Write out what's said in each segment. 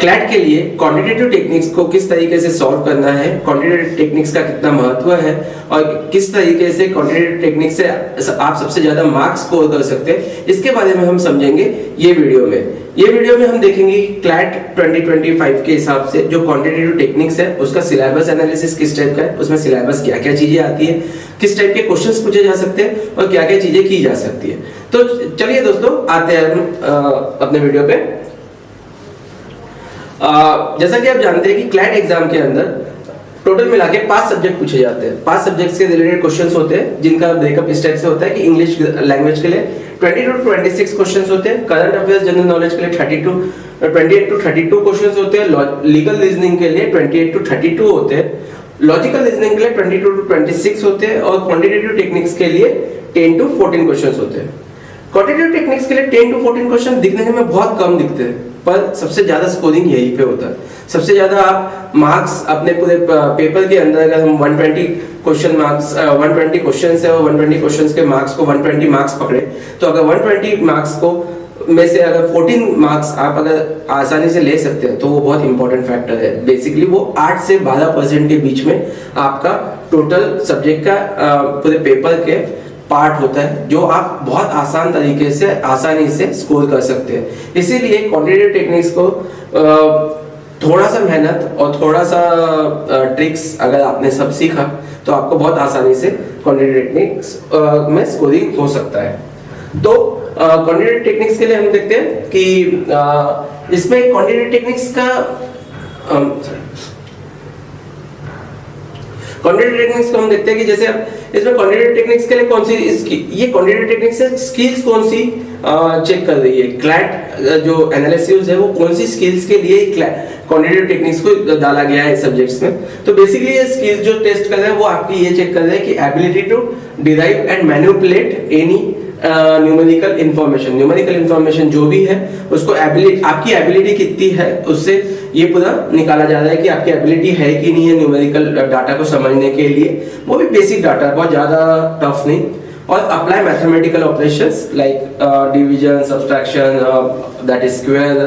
CLAT के लिए quantitative techniques को किस तरीके से सॉल्व करना है, क्वांटिटेटिव टेक्निक्स का कितना महत्व है और किस तरीके से क्वांटिटेटिव टेक्निक से आप सबसे ज्यादा मार्क्स स्कोर कर सकते हैं, इसके बारे में हम समझेंगे ये वीडियो में। ये वीडियो में हम देखेंगे कि क्लैट 2025 के हिसाब से जो क्वांटिटेटिव टेक्निक्स है उसका सिलेबस एनालिसिस किस टाइप का है, उसमें सिलेबस क्या क्या चीजें आती है, किस टाइप के क्वेश्चंस पूछे जा सकते हैं और क्या क्या चीजें की जा सकती है। तो चलिए दोस्तों आते हैं हम अपने वीडियो पे। जैसा कि आप जानते हैं कि क्लैट एग्जाम के अंदर टोटल मिला के 5 सब्जेक्ट पूछे जाते हैं। 5 सब्जेक्ट्स के रिलेटेड क्वेश्चंस होते हैं जिनका ब्रेकअप इस टाइप से होता है कि इंग्लिश लैंग्वेज के लिए 22 to 26 क्वेश्चंस होते हैं, करंट अफेयर्स जनरल नॉलेज के लिए 28 to 32 क्वेश्चंस होते हैं, लीगल रीजनिंग के लिए 28 to 32 होते हैं, लॉजिकल रीजनिंग के लिए 22 to 26 होते हैं और क्वांटिटेटिव टेक्निक्स के लिए 10 to 14 क्वेश्चंस होते हैं। क्वांटिटेटिव टेक्निक्स के लिए 10 to 14 क्वेश्चन दिखने में बहुत कम दिखते हैं, पर सबसे ज्यादा स्कोरिंग यहीं पे होता है। सबसे ज्यादा आप मार्क्स अपने पूरे पेपर के अंदर अगर हम 120 क्वेश्चन मार्क्स 120 क्वेश्चंस है और 120 क्वेश्चंस के मार्क्स को 120 मार्क्स पकड़े, तो अगर 120 मार्क्स को में से अगर 14 मार्क्स आप अगर आसानी से ले सकते हैं तो वो बहुत इंपॉर्टेंट फैक्टर है। बेसिकली वो 8 से 12% के बीच में आपका टोटल सब्जेक्ट का पूरे पेपर के पार्ट होता है, जो आप बहुत आसान तरीके से आसानी से स्कोर कर सकते हैं। इसीलिए क्वांटिटेटिव टेक्निक्स को थोड़ा सा मेहनत और थोड़ा सा ट्रिक्स अगर आपने सब सीखा तो आपको बहुत आसानी से क्वांटिटेटिव टेक्निक्स में स्कोरिंग हो सकता है। तो क्वांटिटेटिव टेक्निक्स के लिए हम देखते हैं कि इसमें क्वांटिटेटिव टेक्निक्स का क्वांटिटेटिव टेक्निक्स को हम देखते हैं कि जैसे इसमें क्वांटिटेटिव टेक्निक्स के लिए कौन सी ये क्वांटिटेटिव टेक्निक्स से स्किल्स कौन सी चेक कर रही है, क्लैट जो एनालिसिस है वो कौन सी स्किल्स के लिए क्वांटिटेटिव टेक्निक्स को डाला गया है सब्जेक्ट्स में। तो बेसिकली ये स्किल्स जो टेस्ट कर रहे हैं वो आपकी ये चेक कर रहे हैं कि ability to derive and manipulate any numerical information जो भी है उसको आपकी एबिलिटी कितनी है उससे ये पूरा निकाला जा रहा है कि आपकी एबिलिटी है कि नहीं है न्यूमेरिकल डाटा को समझने के लिए। वो भी बेसिक डाटा, बहुत ज्यादा टफ नहीं। और apply mathematical operations like division, subtraction, that is square,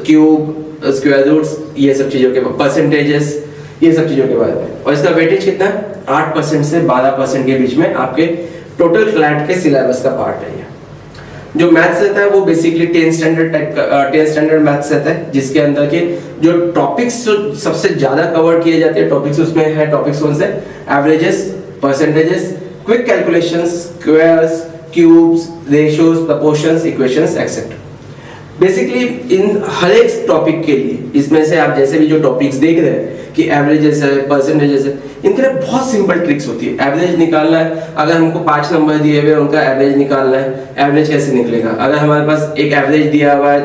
cube, square roots, ये सब चीजों के परसेंटेजेस, ये सब चीजों के बारे में। और इसका वेटेज कितना है? 8% से 12% के बीच में आपके टोटल क्लैट के सिलेबस का पार्ट है। जो मैथ्स रहता है वो बेसिकली 10 स्टैंडर्ड मैथ्स रहता है, जिसके अंदर के जो टॉपिक्स जो सबसे ज्यादा कवर किए जाते हैं टॉपिक्स उसमें है टॉपिक्स कौन से? Averages, percentages, quick calculations, squares, cubes, ratios, proportions, equations etcetera. Basically इन हर एक टॉपिक के लिए इसमें से आप जैसे भी जो टॉपिक्स देख रहे हैं कि एवरेजेस है, परसेंटेजेस है, इनके लिए बहुत सिंपल ट्रिक्स होती है। एवरेज निकालना है, अगर हमको 5 नंबर दिए हुए उनका एवरेज निकालना है, एवरेज कैसे निकलेगा? अगर हमारे पास एक एवरेज दिया हुआ है,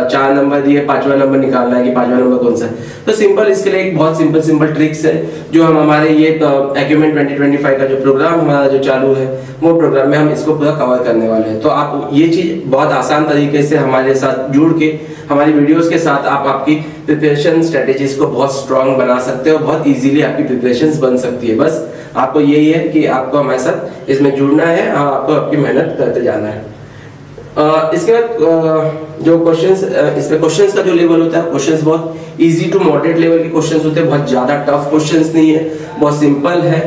4 नंबर दिए, 5वां नंबर निकालना है कि 5वां नंबर कौन सा है, तो सिंपल इसके लिए एक बहुत सिंपल ट्रिक्स है जो हम हमारे ये एक्यूमेंट 2025 का जो प्रोग्राम हमारा जो चालू है वो प्रोग्राम में हम इसको पूरा कवर करने वाले हैं। तो आप ये चीज बहुत आसान तरीके से हमारे साथ जुड़ के हमारी वीडियोस के साथ आप आपकी प्रिपरेशन स्ट्रेटेजीज को बहुत स्ट्रांग बना सकते हो, बहुत इजीली आपकी प्रिपरेशंस बन सकती है। बस आपको यही है कि आपको हमारे साथ इसमें जुड़ना है और आपको आपकी मेहनत करते जाना है। इसके बाद जो क्वेश्चंस, इसमें क्वेश्चंस का जो लेवल होता है, क्वेश्चंस बहुत इजी टू मॉडरेट लेवल के क्वेश्चंस होते हैं, बहुत ज्यादा टफ क्वेश्चंस नहीं है, बहुत सिंपल है।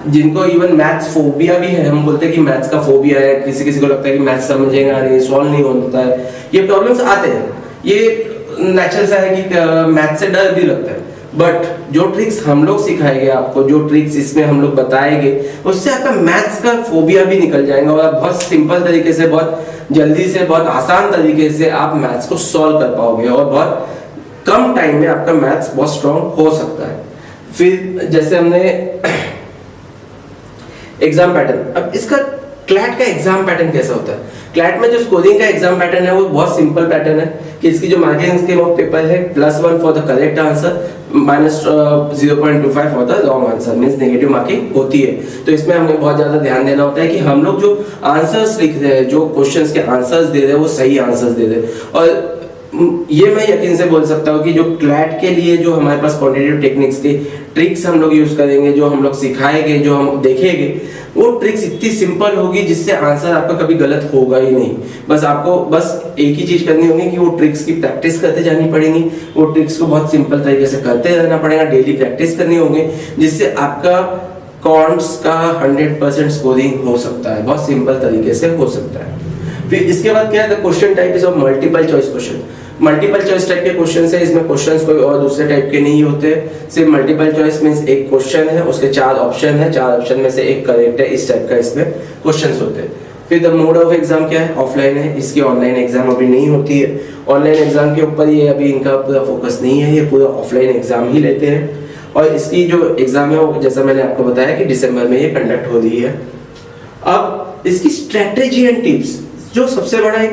जिनको इवन मैथ्स फोबिया भी है, हम बोलते हैं कि मैथ्स का फोबिया है, किसी को लगता है कि मैथ्स समझेगा नहीं, सॉल्व नहीं होता है, ये प्रॉब्लम्स आते हैं, ये नेचुरल सा है कि मैथ्स से डर भी लगता है। बट जो ट्रिक्स हम लोग सिखाएंगे आपको, जो ट्रिक्स इसमें हम लोग बताएंगे, उससे आपका मैथ्स का फोबिया भी निकल जाएगा और आप बहुत सिंपल तरीके से, बहुत जल्दी से, बहुत आसान तरीके से आप मैथ्स को सॉल्व कर पाओगे और बहुत कम टाइम में आपका मैथ्स बहुत स्ट्रॉन्ग हो सकता है। फिर जैसे हमने एग्जाम पैटर्न, अब इसका क्लैट का एग्जाम पैटर्न कैसा होता है? क्लैट में जो स्कोरिंग का एग्जाम पैटर्न है वो बहुत सिंपल पैटर्न है कि इसकी जो मार्किंग स्कीम ऑफ पेपर है +1 for the correct answer, -0.25 for the wrong answer, means negative marking होती है। तो इसमें हमें बहुत ज्यादा ध्यान देना होता है कि हम लोग जो आंसर्स लिख रहे हैं, जो क्वेश्चंस के आंसर्स दे रहे हैं वो सही आंसर्स दे रहे हैं। और ये मैं यकीन से बोल सकता हूँ कि जो क्लैट के लिए जो हमारे पास क्वांटिटेटिव टेक्निक्स की ट्रिक्स हम लोग यूज करेंगे, जो हम लोग सिखाएंगे, जो हम देखेंगे, वो ट्रिक्स इतनी सिंपल होगी जिससे आंसर आपका कभी गलत होगा ही नहीं। बस आपको बस एक ही चीज करनी होगी कि वो ट्रिक्स की प्रैक्टिस करते जानी पड़ेगी, वो ट्रिक्स को बहुत सिंपल तरीके से करते रहना पड़ेगा, डेली प्रैक्टिस करनी होगी, जिससे आपका कॉन्ट्स का 100% स्कोरिंग हो सकता है, बहुत सिंपल तरीके से हो सकता है। फिर इसके बाद क्या है, question type is of multiple choice question. Multiple choice type के क्वेश्चन है, इसमें क्वेश्चंस कोई और दूसरे टाइप के नहीं होते। सिर्फ मल्टीपल चॉइस मींस एक क्वेश्चन है, उसके 4 ऑप्शन है, 4 ऑप्शन में से एक करेक्ट है, इस टाइप का इसमें क्वेश्चंस होते हैं। फिर द मोड ऑफ एग्जाम क्या है, ऑफलाइन है, इसकी ऑनलाइन एग्जाम अभी नहीं होती है। ऑनलाइन एग्जाम के ऊपर ये अभी इनका पूरा फोकस नहीं है, ये पूरा ऑफलाइन एग्जाम ही लेते हैं। और इसकी जो एग्जाम है वो जैसा मैंने आपको बताया कि दिसंबर में ये कंडक्ट हो रही है। अब इसकी स्ट्रेटेजी एंड टिप्स, जो सबसे बड़ा एक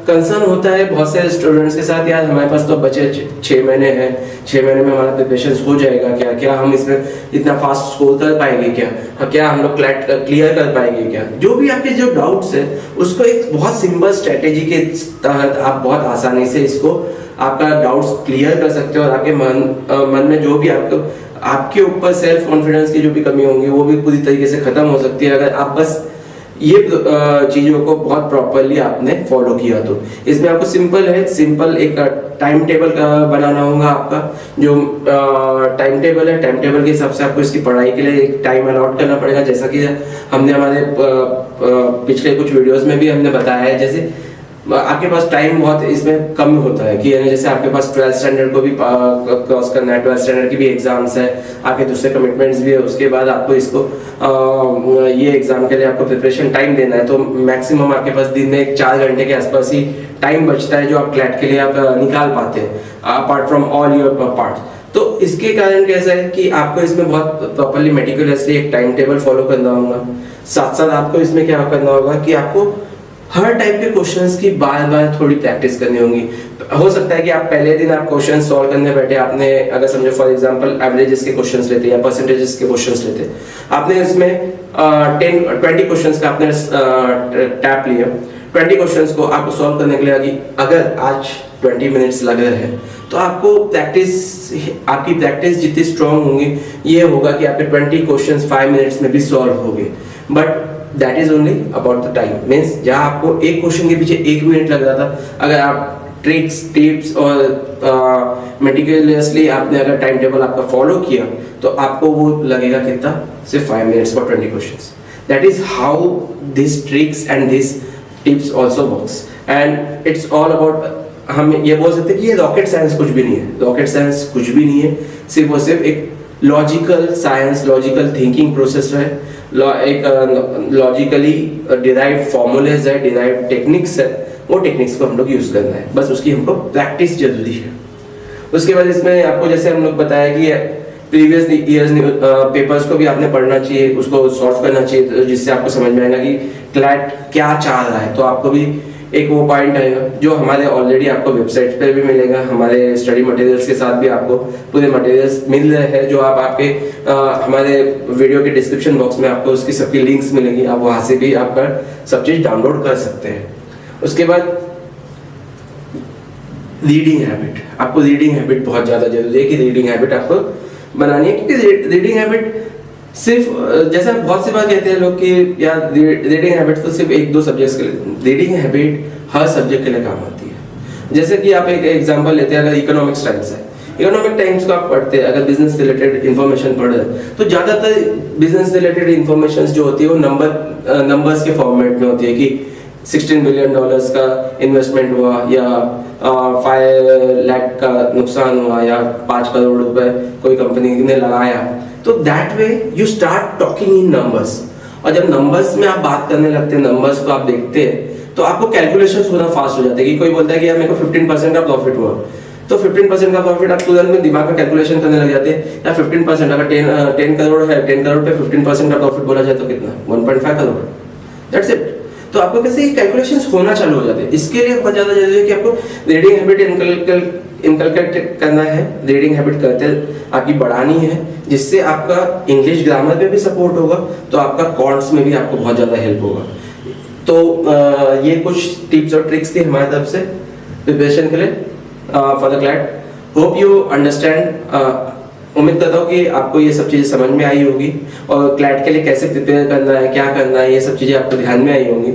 कंसर्न होता है बहुत सारे स्टूडेंट्स के साथ, यार हमारे पास तो बचे 6 महीने हैं, 6 महीने में हमारा प्रिपरेशन हो जाएगा क्या, क्या हम इसमें इतना फास्ट स्कोर कर पाएंगे क्या हम लोग क्लियर कर पाएंगे क्या। जो भी आपके जो डाउट्स है उसको एक बहुत सिंपल स्ट्रेटेजी के तहत आप बहुत आसानी से इसको आपका डाउट्स क्लियर कर सकते हो, और आपके मन में जो भी आपके ऊपर सेल्फ कॉन्फिडेंस की जो भी कमी होंगी वो भी पूरी तरीके से खत्म हो सकती है, अगर आप बस ये चीजों को बहुत प्रॉपरली आपने फॉलो किया तो। इसमें आपको सिंपल एक टाइम टेबल बनाना होगा आपका। जो टाइम टेबल है, टाइम टेबल के हिसाब से आपको इसकी पढ़ाई के लिए एक टाइम अलॉट करना पड़ेगा, जैसा कि हमने हमारे पिछले कुछ वीडियोस में भी हमने बताया है। जैसे आपके पास टाइम बहुत इसमें कम होता है कि जैसे आपके पास 12th स्टैंडर्ड को भी क्रॉस करना है, 12th स्टैंडर्ड की भी एग्जाम्स है, आपके दूसरे कमिटमेंट्स भी है, उसके बाद आपको इसको ये एग्जाम के लिए आपको प्रिपरेशन टाइम देना है, तो मैक्सिमम आपके पास दिन में 4 घंटे के आसपास ही टाइम बचता है जो आप क्लैट के लिए आप निकाल पाते हैं, apart from all your part. तो इसके कारण कैसा है कि आपको इसमें बहुत प्रॉपरली मेटिकुलसली एक टाइम टेबल फॉलो करना होगा। साथ साथ आपको इसमें क्या करना होगा कि आपको हर टाइप के क्वेश्चंस की बार बार थोड़ी प्रैक्टिस करनी होगी। हो सकता है कि आप पहले दिन आप क्वेश्चन सॉल्व करने बैठे, आपने अगर समझो फॉर एग्जांपल एवरेजेस के क्वेश्चंस लेते या परसेंटेजेस के क्वेश्चंस लेते, आपने इसमें 20 क्वेश्चंस का आपने टैप लिया, 20 क्वेश्चंस को आपको सॉल्व करने के लिए अगर आज 20 मिनट्स लग रहे हैं, तो आपको आपकी प्रैक्टिस जितनी स्ट्रांग होंगी ये होगा कि आपके 20 क्वेश्चंस 5 मिनट्स में भी सॉल्व होंगे। But that is only about the time, means जहाँ आपको एक क्वेश्चन के पीछे 1 मिनट लग रहा था, अगर आप ट्रिक्स टिप्स और मेटिकुलसली आपने अगर टाइम टेबल आपका फॉलो किया तो आपको वो लगेगा कितना, सिर्फ 5 minutes for 20 questions. That is how this tricks and this tips also works, and it's all about, हम ये बोल सकते हैं कि ये रॉकेट साइंस कुछ भी नहीं है, रॉकेट साइंस कुछ भी नहीं है, सिर्फ और सिर्फ एक logical science, logical thinking process है, एक लॉजिकली डिराइव्ड फॉर्मूलेज है, डिराइव्ड टेक्निक्स है, वो टेक्निक्स को हम लोग यूज करना है, बस उसकी हमको प्रैक्टिस जरूरी है। उसके बाद इसमें आपको जैसे हम लोग बताया कि प्रीवियस ईयर्स पेपर्स को भी आपने पढ़ना चाहिए, उसको सॉल्व करना चाहिए, जिससे आपको समझ में आएगा कि क्लैट क्या चाह रहा है। तो आपको भी एक वो पॉइंट आएगा जो हमारे ऑलरेडी आपको वेबसाइट पे भी मिलेगा, हमारे स्टडी मटेरियल्स के साथ भी आपको पूरे मटेरियल्स मिल रहे हैं, जो आप आपके हमारे वीडियो के डिस्क्रिप्शन बॉक्स में आपको उसकी सबकी लिंक्स मिलेंगी, आप वहां से भी आपका सब चीज डाउनलोड कर सकते हैं। उसके बाद रीडिंग हैबिट, आपको रीडिंग हैबिट बहुत ज्यादा जरूरी है कि रीडिंग हैबिट आपको बनानी है, क्योंकि रीडिंग हैबिट सिर्फ जैसा बहुत सी बार कहते हैं लोग कि यार रीडिंग हैबिट तो सिर्फ 1-2 सब्जेक्ट्स के लिए, रीडिंग हैबिट हर सब्जेक्ट के लिए काम आती है। जैसे कि आप एक एग्जांपल लेते हैं, अगर इकोनॉमिक्स टाइम्स है, इकोनॉमिक टाइम्स को आप पढ़ते हैं, अगर बिजनेस रिलेटेड इंफॉर्मेशन पढ़ रहे हैं, तो ज्यादातर बिजनेस रिलेटेड इंफॉर्मेशन जो होती है वो नंबर्स के फॉर्मेट में होती है कि $16 बिलियन का इन्वेस्टमेंट हुआ, या 5 लाख का नुकसान हुआ, या 5 करोड़ रुपए कोई कंपनी ने लगाया। तो that way you start talking in numbers, और जब नंबर्स में आप बात करने लगते हैं, नंबर्स को आप देखते हैं, तो आपको कैलकुलेशंस होना फास्ट हो जाते हैं। कि कोई बोलता है कि यार मेरे को 15% का प्रॉफिट हुआ, तो 15% का प्रॉफिट आप तुरंत में दिमाग में कैलकुलेशन करने लग जाते हैं। या 15% अगर 10 करोड़ है, 10 करोड़ पे 15% का प्रॉफिट बोला जाए तो कितना, 1.5 करोड़, दैट्स इट। तो आपको कैसे कैलकुलेशंस होना चालू हो जाते हैं। इसके लिए बहुत ज्यादा जरूरी है कि आपको रीडिंग हैबिट इनकलकेट करना है, रीडिंग हैबिट करते आपकी बढ़ानी है, जिससे आपका इंग्लिश ग्रामर में भी सपोर्ट होगा, तो आपका कॉर्ड्स में भी आपको बहुत ज्यादा हेल्प होगा। तो ये कुछ टिप्स और ट्रिक्स थी हमारी तरफ से। प्रिपरेशन के लिए for the CLAT. Hope you understand. उम्मीद करता हूँ कि आपको ये सब चीज़ें समझ में आई होगी और क्लैट के लिए कैसे प्रिपेयर करना है, क्या करना है, ये सब चीज़ें आपको ध्यान में आई होंगी।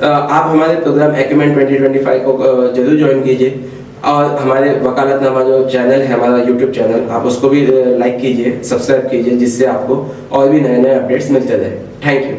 आप हमारे प्रोग्राम एक्यूमेंट 2025 को जरूर ज्वाइन कीजिए और हमारे वकालतनामा जो चैनल है, हमारा यूट्यूब चैनल, आप उसको भी लाइक कीजिए, सब्सक्राइब कीजिए, जिससे आपको और भी नए नए अपडेट्स मिलते रहे। Thank you.